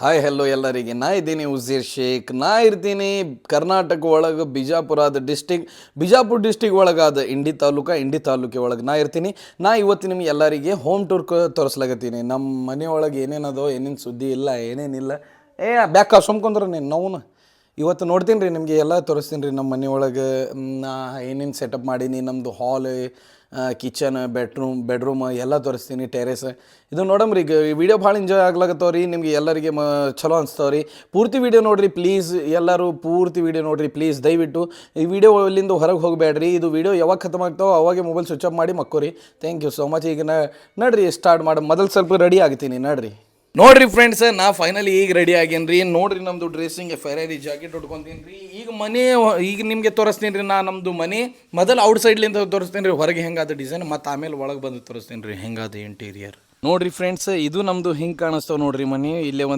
Hi hello ಎಲ್ಲರಿಗೆ. ನಾ ಇದ್ದೀನಿ ಉಜೀರ್ ಶೇಖ್. ನಾ ಇರ್ತೀನಿ ಕರ್ನಾಟಕ ಒಳಗೆ ಬಿಜಾಪುರ ಡಿಸ್ಟಿಕ್ ಒಳಗಾದ ಇಂಡಿ ತಾಲೂಕೆ ಒಳಗೆ ನಾ ಇರ್ತೀನಿ. ನಾ ಇವತ್ತು ನಿಮ್ಗೆ ಎಲ್ಲರಿಗೆ ಹೋಮ್ ಟೂರ್ ತೋರಿಸ್ಲಾಗತ್ತೀನಿ. ನಮ್ಮ ಮನೆಯೊಳಗೆ ಏನೇನದೋ, ಏನೇನು ಸುದ್ದಿ ಇಲ್ಲ, ಏನೇನಿಲ್ಲ. ಬ್ಯಾಕ ಸುಮ್ಕೊಂಡ್ರೆ ನೀನು ನೋವು ಇವತ್ತು ನೋಡ್ತೀನಿ ರೀ, ನಿಮಗೆ ಎಲ್ಲ ತೋರಿಸ್ತೀನಿ ರೀ. ನಮ್ಮ ಮನೆಯೊಳಗೆ ನಾ ಏನೇನು ಸೆಟಪ್ ಮಾಡೀನಿ, ನಮ್ಮದು ಹಾಲ್, ಕಿಚನ್, ಬೆಡ್ರೂಮ್ ಎಲ್ಲ ತೋರಿಸ್ತೀನಿ, ಟೆರೇಸ್. ಇದು ನೋಡಮ್ರಿ. ಈಗ ಈ ವಿಡಿಯೋ ಭಾಳ ಎಂಜಾಯ್ ಆಗ್ಲಾಗತ್ತವ ರೀ. ನಿಮಗೆ ಎಲ್ಲರಿಗೆ ಚಲೋ ಅನಿಸ್ತಾವ ರೀ. ಪೂರ್ತಿ ವಿಡಿಯೋ ನೋಡಿರಿ ಪ್ಲೀಸ್. ಎಲ್ಲರೂ ಪೂರ್ತಿ ವಿಡಿಯೋ ನೋಡಿರಿ ಪ್ಲೀಸ್, ದಯವಿಟ್ಟು. ಈ ವಿಡಿಯೋ ಇಲ್ಲಿಂದ ಹೊರಗೆ ಹೋಗಬೇಡ್ರಿ. ಇದು ವಿಡಿಯೋ ಯಾವಾಗ ಖತಮ್ ಆಗ್ತಾವೋ ಅವಾಗೆ ಮೊಬೈಲ್ ಸ್ವಿಚ್ ಆಫ್ ಮಾಡಿ ಮಕ್ಕೋರಿ. Thank you so much. ಈಗ ನಡ್ರಿ ಸ್ಟಾರ್ಟ್ ಮಾಡಿ. ಮೊದಲು ಸ್ವಲ್ಪ ರೆಡಿ ಆಗ್ತೀನಿ ನಡ್ರಿ. ನೋಡ್ರಿ ಫ್ರೆಂಡ್ಸ್, ನಾ ಫೈನಲಿ ಈಗ ರೆಡಿ ಆಗೇನಿ ರೀ. ನೋಡ್ರಿ ನಮ್ಮದು ಡ್ರೆಸ್ಸಿಂಗ್ ಫೆರಾರಿ ಜಾಕೆಟ್ ಉಟ್ಕೊತೀನಿ ರೀ. ಈಗ ನಿಮಗೆ ತೋರಿಸ್ತೀನಿ ರೀ. ನಮ್ಮದು ಮನೆ ಮೊದಲು ಔಟ್ ಸೈಡ್ಲಿಂದ ತೋರಿಸ್ತೀನಿ ರೀ, ಹೊರಗೆ ಹೆಂಗಾದ ಡಿಸೈನ್, ಮತ್ತು ಆಮೇಲೆ ಒಳಗೆ ಬಂದು ತೋರಿಸ್ತೀನಿ ರೀ ಹೆಂಗಾದ ಇಂಟೀರಿಯರ್. ನೋಡ್ರಿ ಫ್ರೆಂಡ್ಸ್, ಇದು ನಮ್ಮದು ಹಿಂಗೆ ಕಾಣಿಸ್ತಾವೆ ನೋಡ್ರಿ ಮನೆ. ಇಲ್ಲೇ ಒಂದು